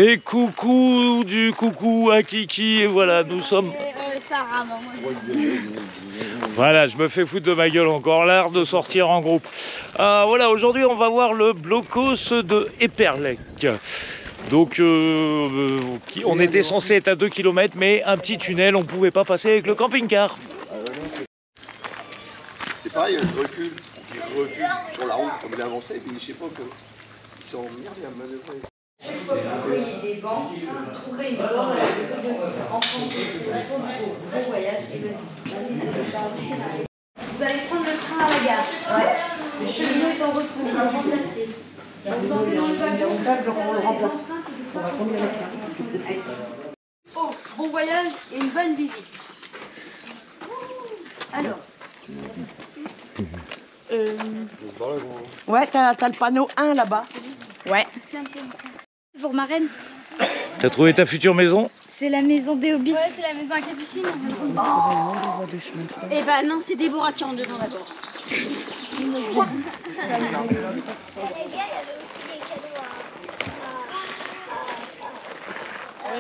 Et coucou du coucou à Kiki, et voilà, nous sommes... Voilà, je me fais foutre de ma gueule, encore l'art de sortir en groupe. Voilà, aujourd'hui on va voir le blocos de Eperlec. Donc on était censé être à 2 km, mais un petit tunnel, on pouvait pas passer avec le camping-car. C'est pareil, je recule sur la route comme il a avancé, et puis je sais pas que ils sont merde à manœuvrer. Des banques, trouver une borne en France, bon voyage. Vous allez prendre le train à la gare. Ouais. Le cheminot est en retour, on va le remplacer. On le remplace. On va prendre le train. Oh, bon voyage et une bonne visite. Alors. Ouais, t'as le panneau 1 là-bas. Ouais. Pour ma reine. T'as trouvé ta future maison? C'est la maison des Hobbits. Ouais, c'est la maison à Capucine. Oh. Et bah non, c'est Déborah qui rentre dedans d'abord.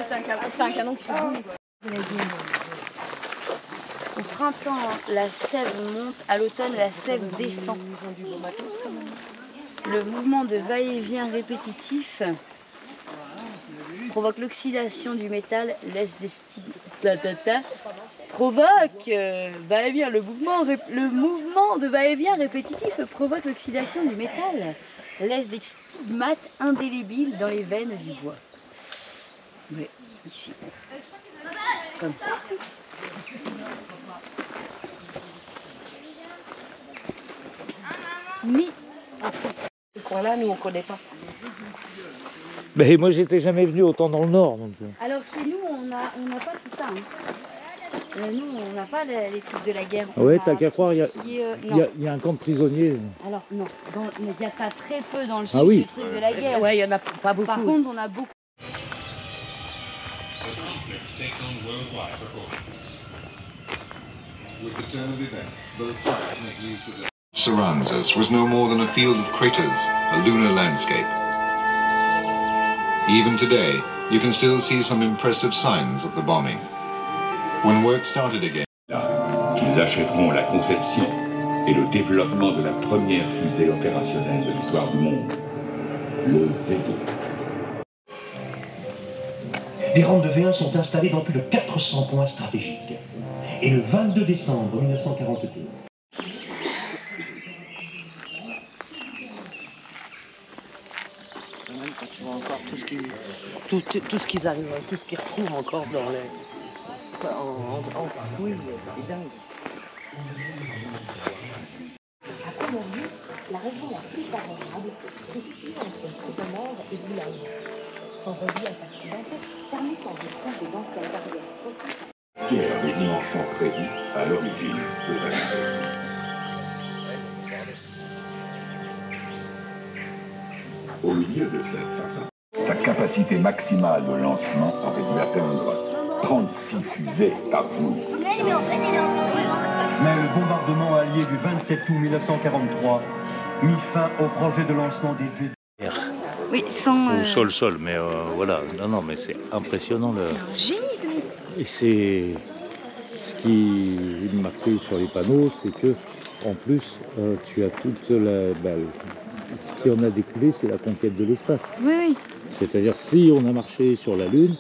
C'est un canon qui fait boum. Au printemps, la sève monte, à l'automne, la sève descend. Le mouvement de va-et-vient répétitif provoque l'oxydation du métal, laisse des stigmates. Provoque va-et-vient. Le mouvement de va-et-vient répétitif provoque l'oxydation du métal, laisse des stigmates indélébiles dans les veines du bois. Oui, ici. Comme ça. Mais Ce coin-là, nous, on connaît pas. Ben, moi j'étais jamais venu autant dans le nord. Donc... alors chez nous, on n'a pas tout ça. Hein. Nous, on n'a pas les trucs de la guerre. Ouais, t'as qu'à croire, il y a un camp de prisonniers. alors non, il y a pas très peu dans le sud oui. du truc de la guerre. Ouais, il y en a pas beaucoup. Par contre, on a beaucoup. Surrounds us was no more than a field of craters, a lunar landscape. Even today, you can still see some impressive signs of the bombing. When work started again, qu'ils achèveront la conception et le développement de la première fusée opérationnelle de l'histoire du monde, le V2. Des rampes de V1 sont installées dans plus de 400 points stratégiques. Et le 22 décembre 1942, Quand tu vois encore tout ce qu'ils arrivent, tout ce qu'ils retrouvent encore dans les... en fouille, c'est dingue. À Colombie, la région la plus favorable se situe entre Seconde et Boulogne. Son relief accidenté permet sa découverte d'anciennes barrières. Pierre des dimensions prévues à l'origine de la navette. Au milieu de cette façade, sa capacité maximale de lancement aurait dû atteindre 36 fusées par jour. mais le bombardement allié du 27 août 1943 mit fin au projet de lancement des V2. Oui, sans. Au sol, mais voilà, non, mais c'est impressionnant. C'est un génie ce mec. Et c'est ce qui est marqué sur les panneaux, c'est que en plus, tu as toute la balle. Ce qui en a découlé, c'est la conquête de l'espace. Oui, oui. C'est-à-dire, si on a marché sur la Lune,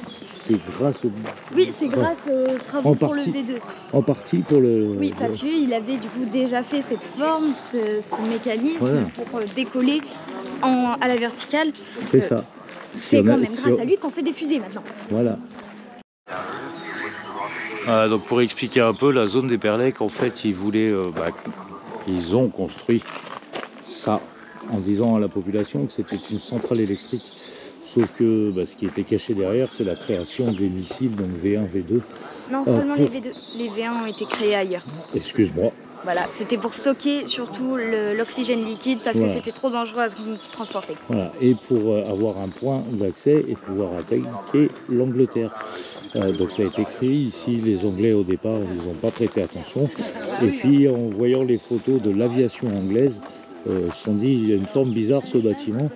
c'est grâce au... Oui, c'est grâce aux travaux pour le V2. En partie pour le... Oui, parce qu'il avait du coup déjà fait cette forme, ce mécanisme voilà. pour décoller à la verticale. C'est ça. C'est quand même grâce à lui qu'on fait des fusées maintenant. Voilà. Donc pour expliquer un peu, la zone d'Eperlec, en fait, ils voulaient... ils ont construit ça en disant à la population que c'était une centrale électrique. Sauf que ce qui était caché derrière, c'est la création des missiles, donc V1, V2. Non, seulement les V2. Les V1 ont été créés ailleurs. Excuse-moi. Voilà, c'était pour stocker surtout l'oxygène liquide parce que c'était trop dangereux à transporter. Voilà, et pour avoir un point d'accès et pouvoir attaquer l'Angleterre. Donc ça a été créé ici, les Anglais au départ, ils n'ont pas prêté attention. Et puis en voyant les photos de l'aviation anglaise, ils se sont dit, il y a une forme bizarre ce bâtiment.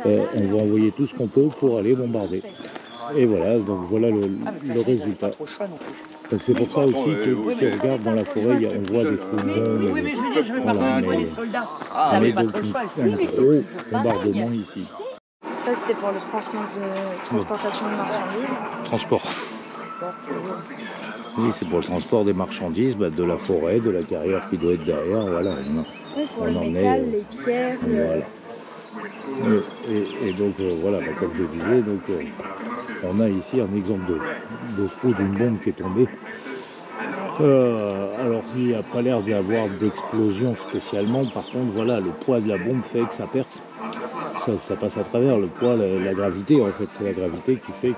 on va envoyer tout ce qu'on peut pour aller bombarder. Et voilà, donc voilà le résultat. Donc c'est pour ça aussi que si on regarde dans la forêt, on voit des trous de bombes. Oui, mais je veux dire, je vais pas Voilà, envoyer mais- des soldats. On J'avais est pas donc trop le choix. un gros bombardement ici. Ça, c'était pour le transportation de marchandises. Transport. Oui, c'est pour le transport des marchandises, de la forêt, de la carrière qui doit être derrière. Voilà, Oui, pour on le emmenait, métal, les pierres. voilà. Et donc voilà, comme je disais, donc, on a ici un exemple de trou d'une bombe qui est tombée. Alors il n'y a pas l'air d'y avoir d'explosion spécialement. Par contre, voilà, le poids de la bombe fait que ça perce. Ça passe à travers le poids, la gravité en fait. C'est la gravité qui fait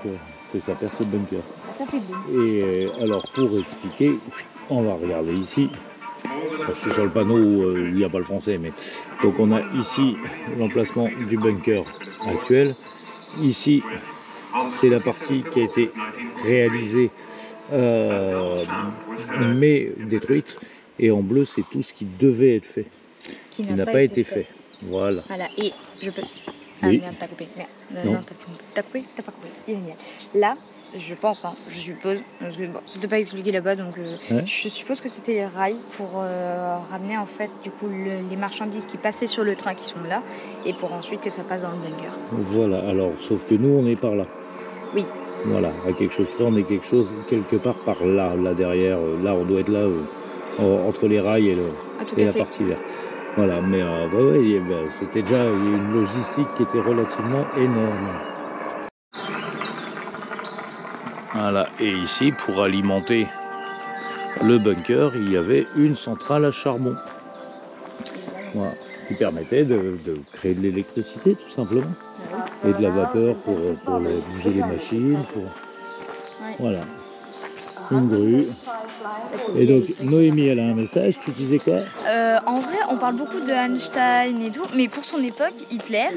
que ça perce le bunker. Ça fait bon. Et alors pour expliquer, on va regarder ici. Enfin, je suis sur le panneau où il n'y a pas le français, mais donc on a ici l'emplacement du bunker actuel. Ici, c'est la partie qui a été réalisée, mais détruite. Et en bleu, c'est tout ce qui devait être fait, qui n'a pas été fait. Voilà. Voilà, et je peux. Ah Oui. merde, t'as coupé. Merde. Non. Non, t'as coupé. T'as pas coupé. Génial. Là, je pense, hein, je suppose, parce que bon, c'était pas expliqué là-bas, donc Ouais. je suppose que c'était les rails pour ramener en fait du coup les marchandises qui passaient sur le train qui sont là, et pour ensuite que ça passe dans le bunker. Voilà, alors, sauf que nous, on est par là. Oui. Voilà, à quelque chose près, on est quelque part par là, là derrière. Là, on doit être là, entre les rails et En tout et cas, la c'est partie verte. Voilà, mais ouais, c'était déjà une logistique qui était relativement énorme. Voilà, et ici, pour alimenter le bunker, il y avait une centrale à charbon. Voilà, qui permettait de créer de l'électricité, tout simplement. Et de la vapeur pour bouger les machines. Voilà, une grue. Et donc, Noémie, elle a un message, tu disais quoi? En vrai, on parle beaucoup de Einstein et tout, mais pour son époque, Hitler,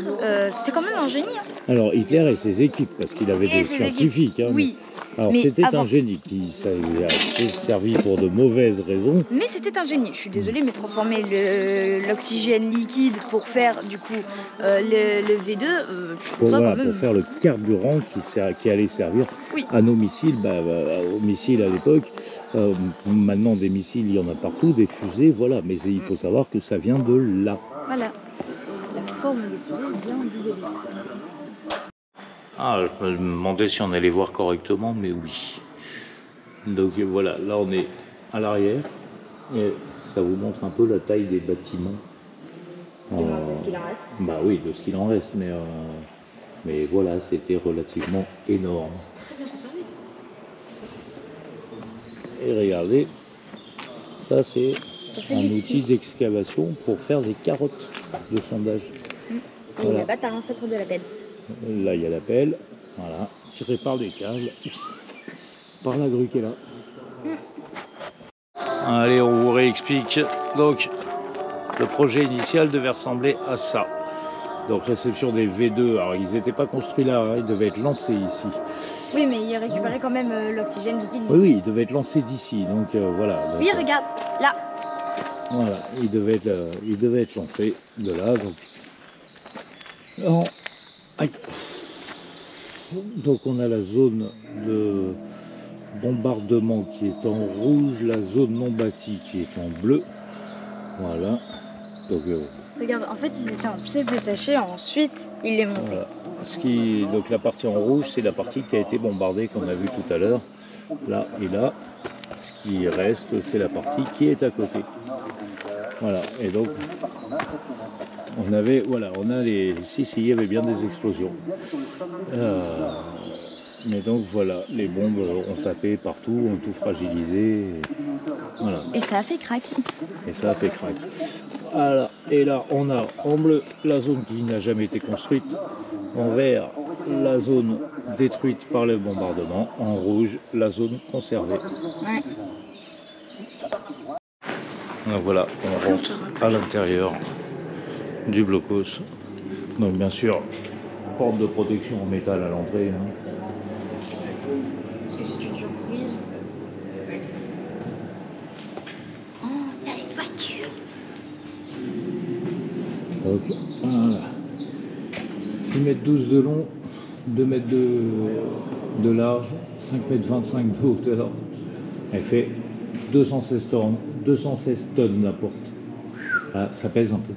c'était quand même un génie. Hein. Alors, Hitler et ses équipes, parce qu'il avait Et des ses scientifiques. Hein, Oui, alors, mais c'était avant- un génie qui a servi pour de mauvaises raisons. mais c'était un génie. Je suis désolée, mais transformer l'oxygène liquide pour faire du coup le V2, je trouve ça Voilà, quand même. pour faire le carburant qui allait servir Oui. à nos missiles, aux missiles à l'époque. Maintenant, des missiles, il y en a partout, des fusées, voilà. Mais il faut savoir que ça vient de là. Voilà. La forme des fusées vient du V2. Ah, je me demandais si on allait voir correctement, mais oui. Donc voilà, là on est à l'arrière. Et ça vous montre un peu la taille des bâtiments. De ce qu'il en reste. Bah oui, de ce qu'il en reste, mais voilà, c'était relativement énorme. Très bien conservé. Et regardez, ça c'est Ça fait un des outil tuyaux. d'excavation pour faire des carottes de sondage. Et Voilà. là-bas, t'as l'ancêtre de la pelle. Là il y a la pelle, voilà, tiré par des câbles, par la grue qui est là. Allez, on vous réexplique. Donc, le projet initial devait ressembler à ça. Donc, réception des V2. Alors, ils n'étaient pas construits là, hein, ils devaient être lancés ici. Oui, mais il récupérait quand même l'oxygène liquide. Oui, oui, ils devaient être lancés d'ici. Donc, voilà. Donc, Oui, regarde, là. voilà, ils devaient être lancés de là. Donc, aïe. Donc, on a la zone de bombardement qui est en rouge, la zone non bâtie qui est en bleu. Voilà. Donc, Regarde, en fait, ils étaient en pièces détachées, ensuite, ils les montaient. voilà. Donc la partie en rouge, c'est la partie qui a été bombardée qu'on a vu tout à l'heure. Là et là. Ce qui reste, c'est la partie qui est à côté. Voilà. Et donc, on a les... Si, il y avait bien des explosions. Mais donc voilà, les bombes ont tapé partout, ont tout fragilisé. Voilà. Et ça a fait crack. Et ça a fait crack. Voilà. Et là, on a en bleu la zone qui n'a jamais été construite, en vert la zone détruite par le bombardement, en rouge la zone conservée. Ouais. Donc voilà, on rentre à l'intérieur du blocos. Donc bien sûr, porte de protection en métal à l'entrée. Hein. Parce que c'est une surprise. Oh, il y a une voiture. Donc voilà. 6 mètres 12 de long, 2 mètres de large, 5 mètres 25 de hauteur. Elle fait 216 tonnes d'apporte. Ah, ça pèse un peu.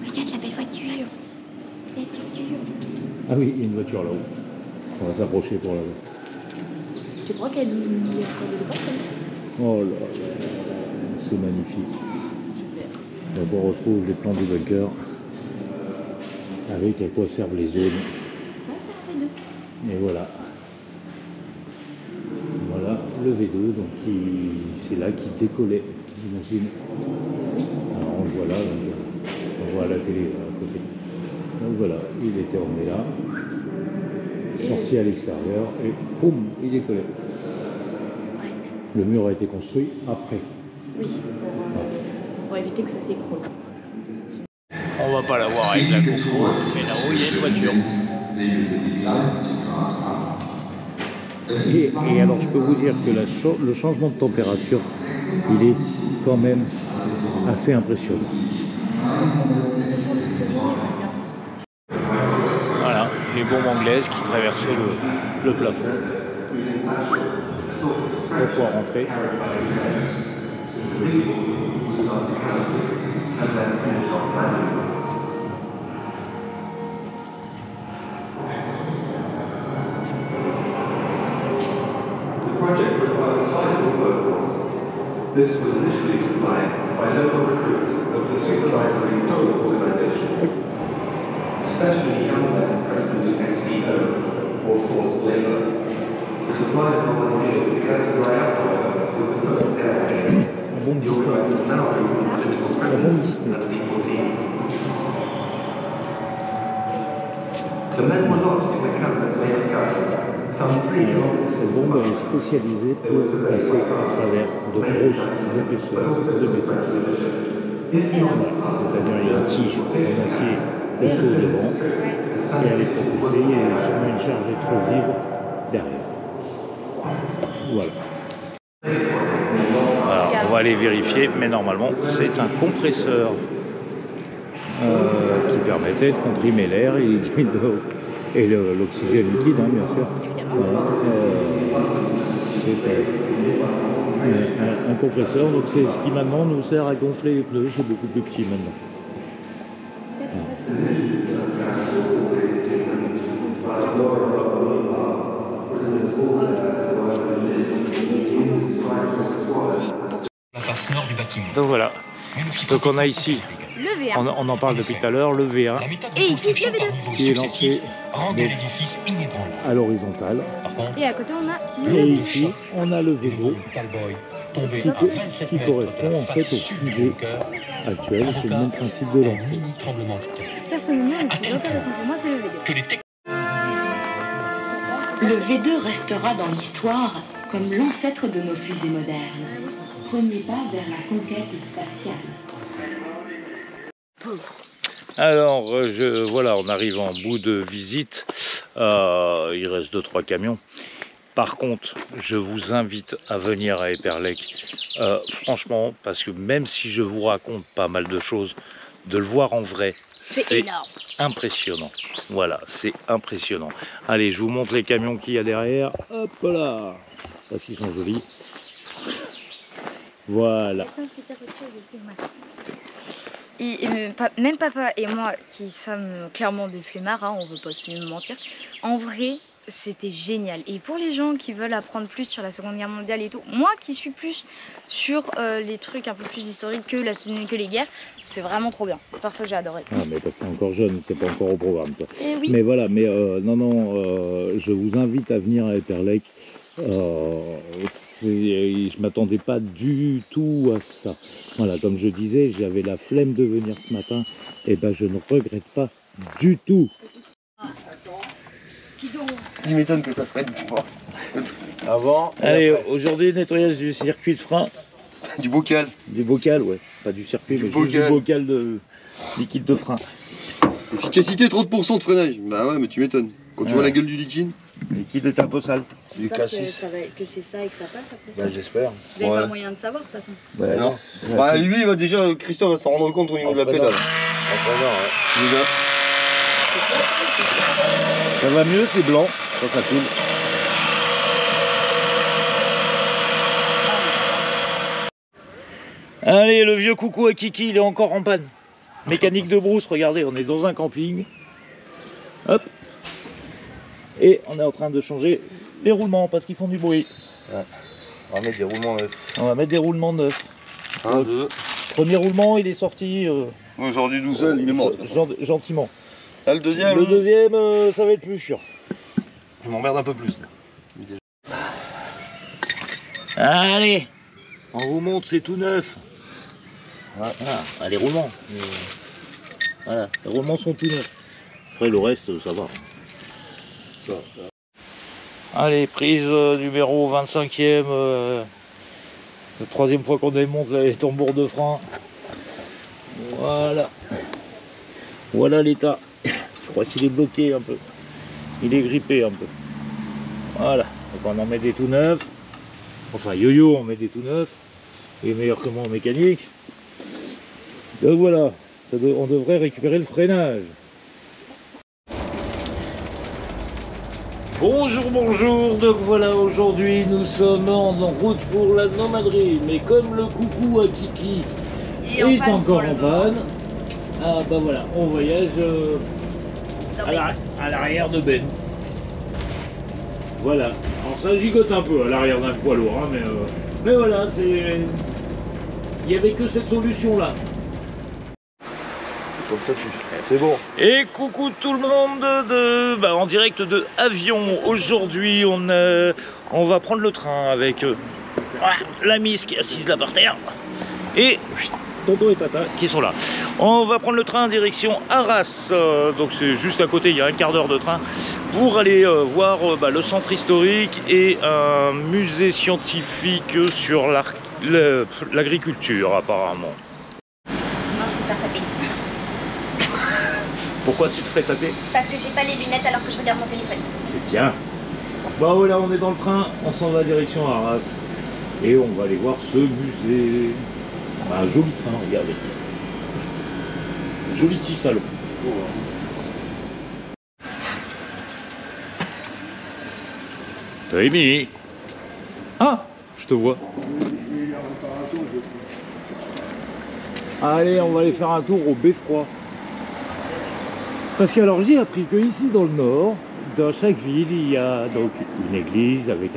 Regarde la belle voiture. La voiture. Ah oui, il y a une voiture là-haut. On va s'approcher pour la voir. Tu crois qu'elle y a encore des dépenses, celle-là? Oh là là, c'est magnifique. Super. Donc on retrouve les plans du bunker avec à quoi servent les zones. Ça fait deux. Et voilà. Voilà le V2, donc c'est là qu'il décollait, j'imagine. Alors on le voit là, donc, on voit à la télé là, à côté. Donc voilà, il était emmené là, sorti à l'extérieur et poum, il décollait. Le mur a été construit après. Oui, pour éviter que ça s'écroule. On va pas la voir avec la GoPro, mais là-haut il y a une voiture. Et alors je peux vous dire que le changement de température, il est quand même assez impressionnant. Voilà, les bombes anglaises qui traversaient le plafond pour pouvoir rentrer. This was initially supplied by local recruits of the supervisory Dole organization, especially young men present in SPO, or forced labor. The supply of volunteers began to dry up, however, with the first air raid. The organizers now drew political prisoners and deportees. The men were lost in the camp at Mayakari. Cette bombe elle est spécialisée pour passer à travers de grosses épaisseurs de béton. C'est-à-dire il y a une tige en acier costaud devant et elle est propulsée et sûrement une charge explosive derrière. Voilà. Alors on va aller vérifier, mais normalement c'est un compresseur qui permettait de comprimer l'air et l'oxygène liquide, hein, bien sûr. Voilà, c'est un compresseur, donc c'est ce qui maintenant nous sert à gonfler les pneus, c'est beaucoup plus petit maintenant. La face nord du bâtiment. Donc voilà, donc on a ici, Le V1. on en parle depuis tout à l'heure, le V1 Et ici, le V2. qui est lancé à l'horizontale. Et à côté, on a le Et V2. ici, on a le V2 qui correspond en fait au fusée actuel. C'est le même principe de lancer. Personnellement, le plus intéressant pour moi, c'est le V2. Le V2 restera dans l'histoire comme l'ancêtre de nos fusées modernes. Premier pas vers la conquête spatiale. Alors, voilà, on arrive en bout de visite. Il reste 2-3 camions. Par contre, je vous invite à venir à Eperlek. Franchement, parce que même si je vous raconte pas mal de choses, de le voir en vrai, c'est impressionnant. Voilà, c'est impressionnant. Allez, je vous montre les camions qu'il y a derrière. Hop là, parce qu'ils sont jolis. Voilà. Même papa et moi, qui sommes clairement des flemmards, hein, on ne veut pas se mentir, en vrai, c'était génial. Et pour les gens qui veulent apprendre plus sur la Seconde Guerre mondiale et tout, moi qui suis plus sur les trucs un peu plus historiques que les guerres, c'est vraiment trop bien. Parce que j'ai adoré. Ah, mais parce que t'es encore jeune, c'est pas encore au programme, toi. Oui. Mais voilà, mais je vous invite à venir à Eperlek. Je m'attendais pas du tout à ça. Voilà, comme je disais, j'avais la flemme de venir ce matin, et ben je ne regrette pas du tout. Tu m'étonnes que ça prenne pas. Avant. Allez, aujourd'hui, nettoyage du circuit de frein. Du bocal. Du bocal, ouais. Pas du circuit, mais juste du bocal de liquide de frein. Efficacité 30% de freinage. Bah ouais, mais tu m'étonnes. Quand tu vois la gueule du liquide. Le liquide est un peu sale. Du cassis. Que c'est ça et que ça passe après. Bah j'espère. Vous n'avez pas moyen de savoir de toute façon. Ouais, non. Bah lui, il va déjà, Christophe va s'en rendre compte au niveau de la pédale. Ça va mieux, c'est blanc quand ça coule. Allez, le vieux coucou à Kiki, il est encore en panne. Mécanique de brousse, regardez, on est dans un camping. Hop. Et on est en train de changer les roulements parce qu'ils font du bruit. Ouais. On va mettre des roulements neufs. On va mettre des roulements neufs. Un, deux. Premier roulement, il est sorti Aujourd'hui tout seul, il est mort. Gentiment. Là, le deuxième. Le deuxième, ça va être plus chiant. Je m'emmerde un peu plus. Allez, on vous montre, c'est tout neuf. Voilà, les roulements. Voilà, les roulements sont tout neufs. Après le reste, ça va. Allez, prise numéro 25e. La troisième fois qu'on démonte les tambours de frein. Voilà. Voilà l'état. Je crois qu'il est bloqué un peu. Il est grippé un peu. Voilà. Donc on en met des tout neufs. Enfin, yo-yo, on met des tout neufs. Il est meilleur que moi en mécanique. Donc voilà. On devrait récupérer le freinage. Bonjour, bonjour, donc voilà, aujourd'hui nous sommes en route pour la nomaderie, mais comme le coucou à Kiki est encore en panne, ah bah voilà, on voyage à l'arrière de Ben. Voilà, alors ça gigote un peu à l'arrière d'un poids lourd, hein, mais voilà, il n'y avait que cette solution là. Comme ça, c'est bon. Et coucou tout le monde en direct de Avion. Aujourd'hui, on va prendre le train avec la Miss qui est assise là par terre et Tonton et Tata qui sont là. On va prendre le train en direction Arras. Donc c'est juste à côté, il y a un quart d'heure de train pour aller voir le centre historique et un musée scientifique sur l'agriculture apparemment. Sinon, je vais me faire taper. Pourquoi tu te ferais taper? Parce que j'ai pas les lunettes alors que je regarde mon téléphone. C'est bien. Bon voilà, on est dans le train, on s'en va direction Arras. Et on va aller voir ce musée. Un joli train, regardez. Joli petit salon. Rémi. Ah, je te vois. Allez, on va aller faire un tour au Beffroi. Parce que alors j'ai appris que ici dans le nord, dans chaque ville, il y a donc une église avec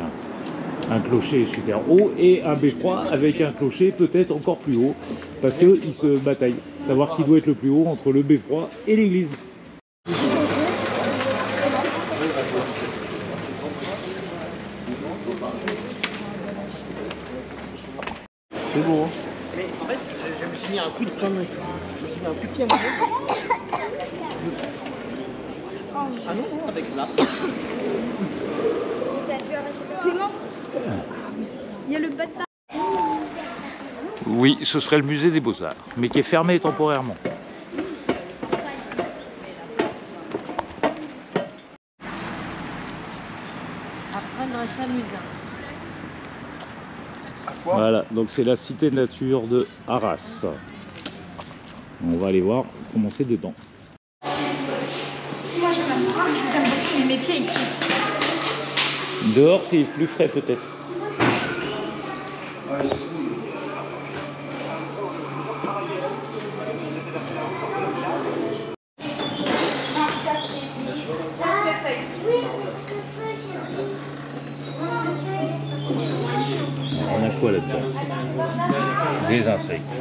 un clocher super haut et un beffroi avec un clocher peut-être encore plus haut, parce qu'ils se bataillent, savoir qui doit être le plus haut entre le beffroi et l'église. C'est beau, hein. Mais en fait, je me suis mis un coup de pied. Je me suis mis un coup de pied à mon Ah non, non, avec là. Clémence, il y a le bâtard. Oui, ce serait le musée des Beaux-Arts, mais qui est fermé temporairement. Après, on s'amuse. Voilà, donc c'est la cité nature de Arras. On va aller voir comment c'est dedans. Moi, je vais m'asseoir, je vous aime beaucoup, mais mes pieds, ils puent. Dehors, c'est plus frais peut-être. On a quoi là-dedans? Des insectes.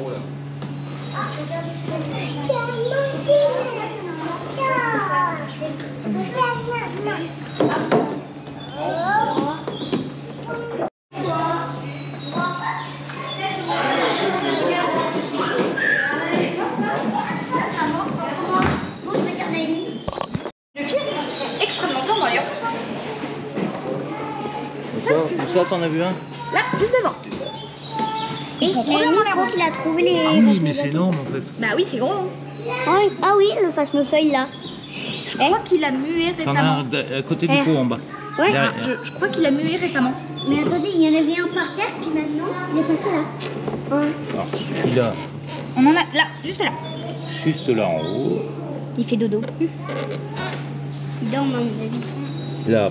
Le pire, c'est qu'ils se font extrêmement bien dans les ronds. Où ça, t'en as vu un? Là, juste devant. Et le micro qu'il a trouvé les... Ah oui, mais c'est énorme en fait. Bah oui, c'est gros. Hein. Ah oui, le phasme-feuille là. Je crois qu'il a mué T'en as récemment. un à côté du pot en bas. Ouais. Derrière. Je crois qu'il a mué récemment. Mais attendez, il y en avait un par terre, puis maintenant, il est passé là. Ouais. Alors celui-là, On en a là, juste là. juste là en haut. Il fait dodo. Il dort, à mon avis. Là.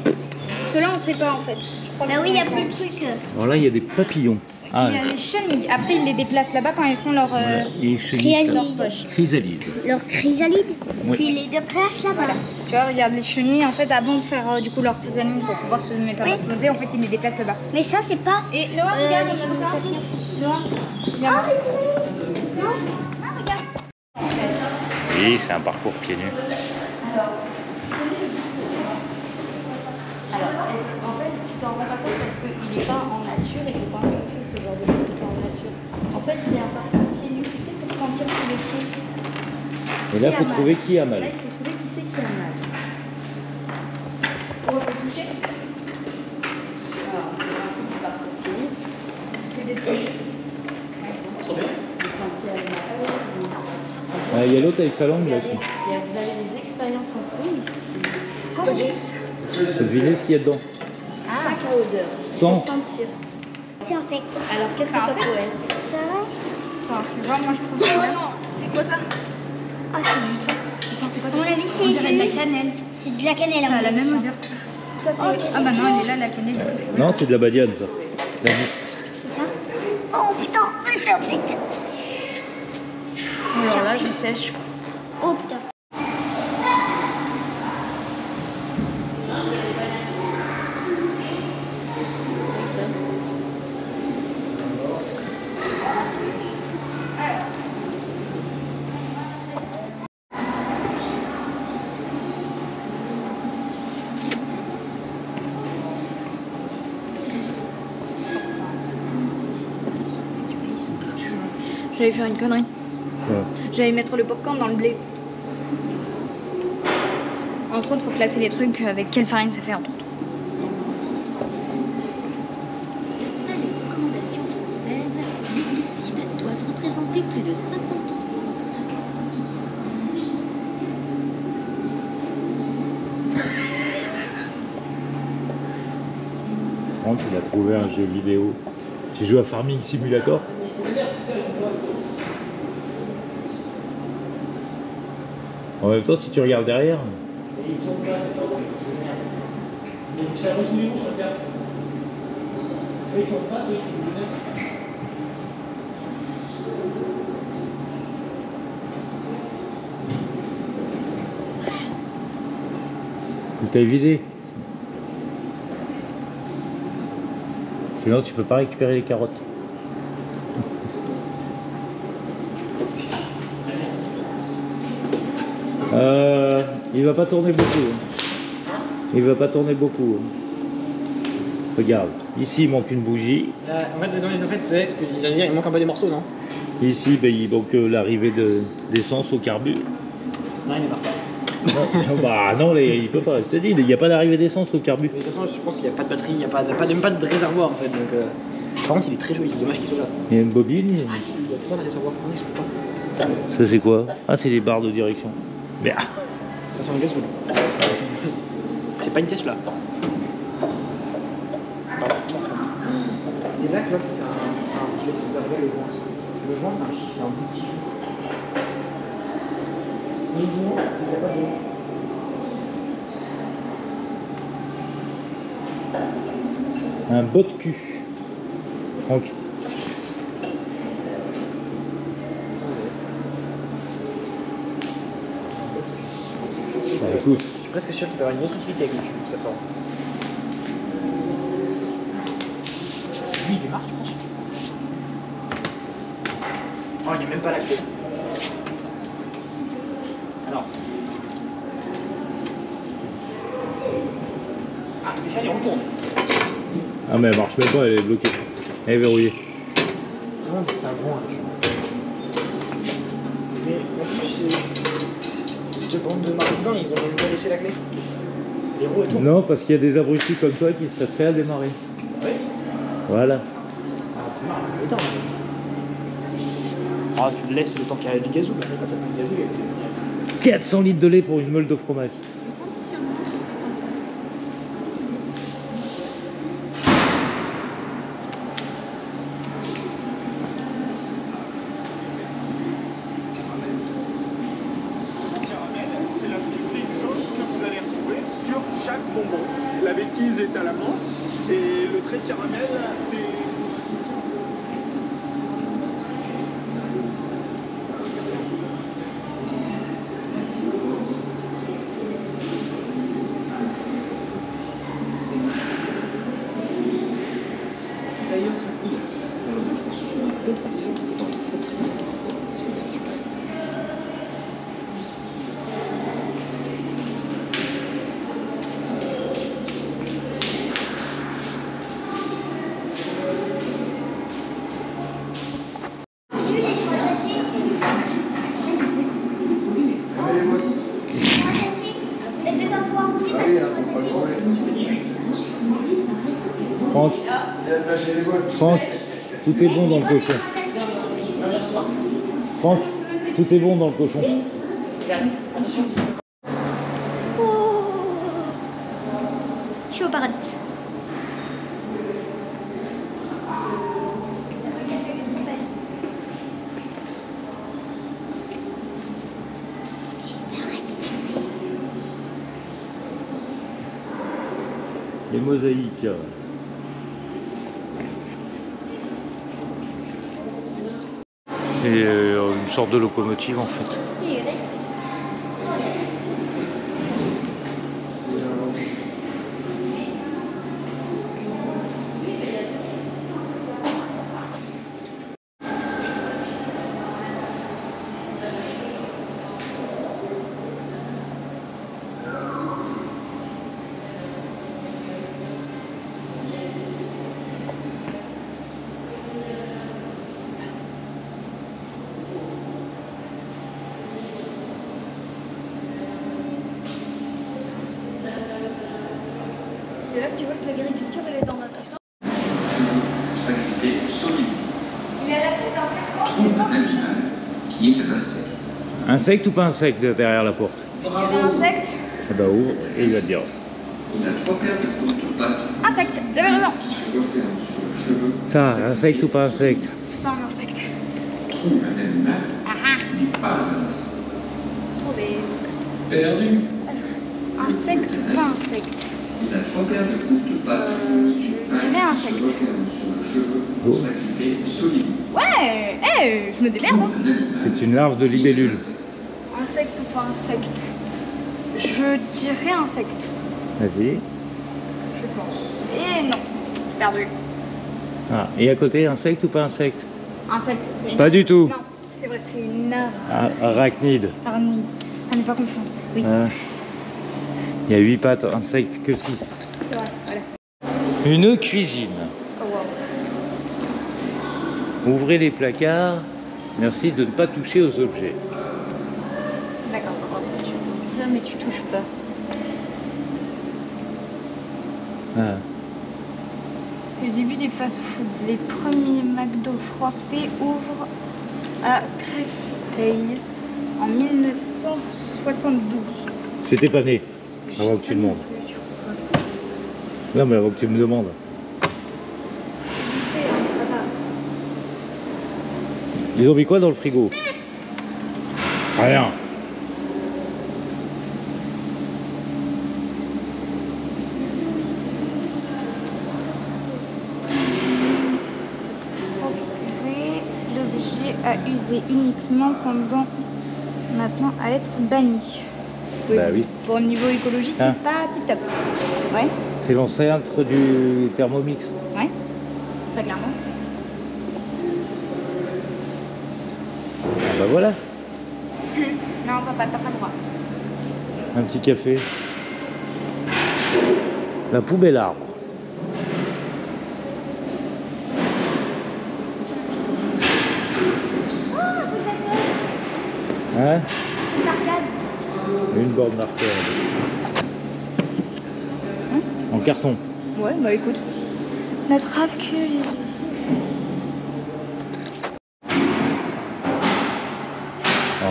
Ceux-là, on sait pas en fait. Je crois Bah oui, il y a plus de trucs. Alors là, il y a des papillons. Ah, Il y a les chenilles. Après, ils les déplacent là-bas quand ils font leur, voilà. Et chenilles, Chrysalide. leur poche. Chrysalide. Leur chrysalide. Oui. Puis les deux places là-bas. Voilà. Tu vois, regarde les chenilles, en fait, avant de faire du coup leur chrysalide pour pouvoir se métamorphoser, en fait, ils les déplacent là-bas. Mais ça, c'est pas. Et Noah, regarde, les il y a chenilles encore un papillons. truc. Noah, regarde. Oui, c'est un parcours pieds nus. Alors, en fait, tu t'en rends pas compte parce qu'il n'est pas en nature et que quand on fait ce genre de choses, c'est en nature. En fait, c'est un parcours pieds nus, tu sais, pour sentir sous les pieds. Et là, il faut trouver qui a mal. Là, il faut trouver qui c'est qui a mal. On peut toucher. Alors, on fait ainsi du parcours pieds nus. Tu fais des touches. Ah, il y a l'autre avec sa langue là. Regardez, vous avez des expériences en cours ici. Faut deviner ce qu'il y a dedans. 5 à odeur. Sans. Faut sentir. C'est en fait. Alors, qu'est-ce que ça peut être? Ça va? Attends, tu vois, moi je pense que. Oh non, c'est quoi ça? Ah, c'est du thon. Attends, c'est quoi ça? À mon avis, c'est On dirait de la cannelle. C'est de la cannelle. Ça a la même odeur. odeur. Ça, c'est... Ah bah non, elle est là, la cannelle. Non, c'est de la badiane ça. L'anis. Ça? Oh putain, c'est en fait. Alors là, je sèche. Oh putain. J'allais faire une connerie. Ouais. J'allais mettre le popcorn dans le blé. Entre autres, faut classer les trucs avec quelle farine ça fait entre autres. D'après les recommandations françaises, les glucides doivent représenter plus de 50% Franck, il a trouvé un jeu vidéo. Tu joues à Farming Simulator? En même temps, si tu regardes derrière. Faut que t'ailles vider. Sinon, tu peux pas récupérer les carottes. Il va pas tourner beaucoup. Il va pas tourner beaucoup. Regarde, ici il manque une bougie. En fait, c'est ce que j'allais dire, il manque un peu des morceaux, non? Ici, ben, il manque l'arrivée d'essence au carbu. Non, il ne marche pas. Non, bah non, il peut pas. Je te dis, il n'y a pas d'arrivée d'essence au carbu. Mais de toute façon, je pense qu'il n'y a pas de batterie, il n'y a même pas de réservoir en fait. Donc, par contre, il est très joli, c'est dommage qu'il soit là. Il y a une bobine. Ah si, il y a trop de réservoir. On ne trouve pas. Ça c'est quoi? Ah, c'est les barres de direction. Merde. C'est un gasoil. C'est pas une Tesla. C'est là que tu vois que c'est un petit peu le joint. Le joint, c'est un bout de chiffre. Le joint, c'est pas de joint. Un bot de cul. Franck. Bah, écoute. Je suis presque sûr qu'il peut y avoir une autre utilité avec cette forme. Lui, il démarre, je pense. Oh, il n'y a même pas la clé. Alors. Ah, déjà, il retourne. Ah, mais elle marche même pas, elle est bloquée. Elle est verrouillée. Non, mais c'est un bon mais en plus, cette bande de marins, ils ont même pas laissé la clé. Les roues et tout. Non, parce qu'il y a des abrutis comme toi qui seraient prêts à démarrer. Oui. Voilà. Ah, tu marres, attends. Ah, tu le laisses le temps qu'il y a du gazou, mais quand t'as plus de gazou, il y a 400 litres de lait pour une meule de fromage. la menthe. Et le trait de caramel, c'est... D'ailleurs, ça coule. On le retrouve souvent contrasté dans les propriétés si naturelles. Franck, Franck, tout est bon dans le cochon. Franck, tout est bon dans le cochon. Oh, je suis au paradis. Les mosaïques. C'est une sorte de locomotive en fait. C'est là que tu vois que l'agriculture elle est dans notre histoire. Sacrifié solide. Il a la tête en fait. Trouve un animal qui est un insecte. Insecte ou pas insecte derrière la porte? Insecte. Eh ben ouvre et il va te dire. Il a 3 paires de courtes pattes. Insecte. Lève la main. Qui se referme sur le cheveu. Ça, insecte ou pas insecte? C'est pas un insecte. Trouve un animal qui n'est pas un insecte. Trouvé. Perdu. Insecte ou pas insecte? Il a 3 paires de courtes pattes. Je dirais Se insecte. referme sur le cheveu pour s'activer solide. Ouais, je me démerde. Hein. C'est une larve de libellule. Insecte ou pas insecte? Je dirais insecte. Vas-y. Je pense. Et non. Perdu. Ah, et à côté, insecte ou pas insecte? Insecte. C'est une... Pas du tout. Non, c'est vrai, c'est une arbre. Arachnide. Arnide. À ne pas confondre. Oui. Il y a 8 pattes, insectes que 6. C'est vrai, voilà. Une cuisine. Oh wow. Ouvrez les placards. Merci de ne pas toucher aux objets. D'accord, faut rentrer dessus. Non, mais tu touches pas. Ah. Le début des fast-food. Les premiers McDo français ouvrent à Créteil en 1972. C'était pas né, avant que tu demandes. Non mais avant que tu me demandes. Ils ont mis quoi dans le frigo? Rien. L'objet à user uniquement pendant maintenant à être banni. Oui. Bah oui. Pour le niveau écologique, Hein. c'est pas tip top. Ouais, C'est l'ancêtre du Thermomix. ouais, très clairement. Ah bah voilà, Non, papa, t'as pas le droit. un petit café. La poubelle arbre. Hein? Une borne d'arcade. En carton. Ouais, bah écoute. N'attrape que les...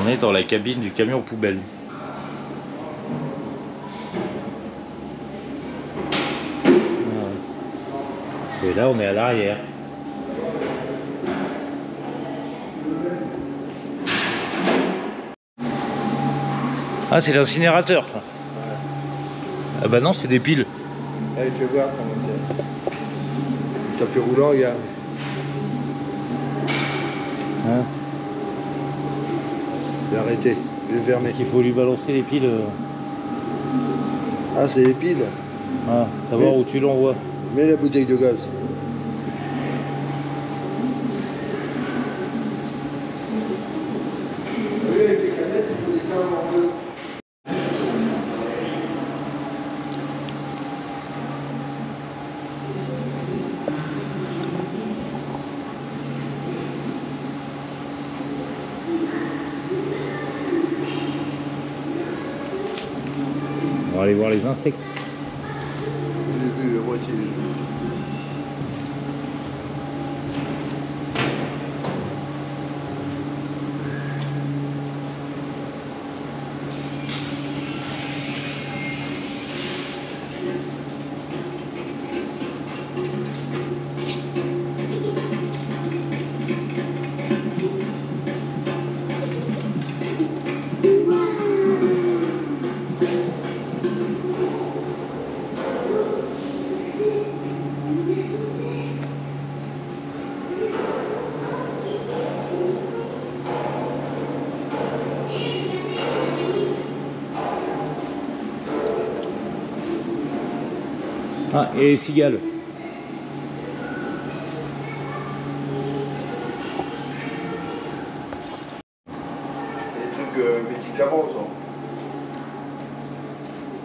On est dans la cabine du camion poubelle. Et là, on est à l'arrière. Ah, c'est l'incinérateur, ça. Ah bah non, c'est des piles. Là, il fait voir comment c'est. Le tapis roulant, regarde. Hein? J'ai arrêté, j'ai fermé. Il faut lui balancer les piles. Ah, c'est les piles. Ah, savoir où tu l'envoies. Mets la bouteille de gaz. Oui, avec les canettes, il faut les faire en deux. On va aller voir les insectes. J'ai vu la moitié. Ah, et les cigales. Des trucs médicaments, ça.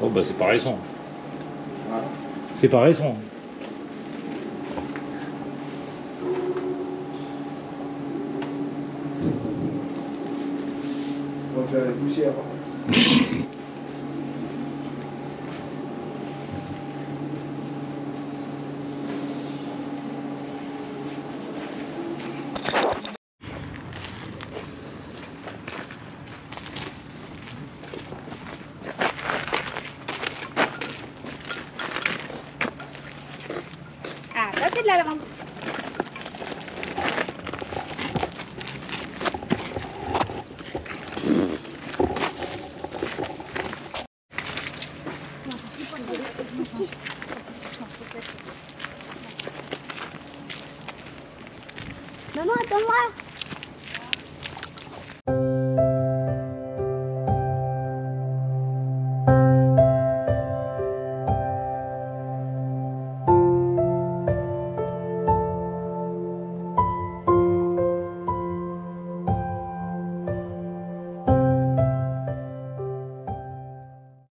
Oh bah c'est pas récent. Ah. C'est pas récent. On va faire les poussières. Ah, ça c'est de la lavande. Maman, attends-moi.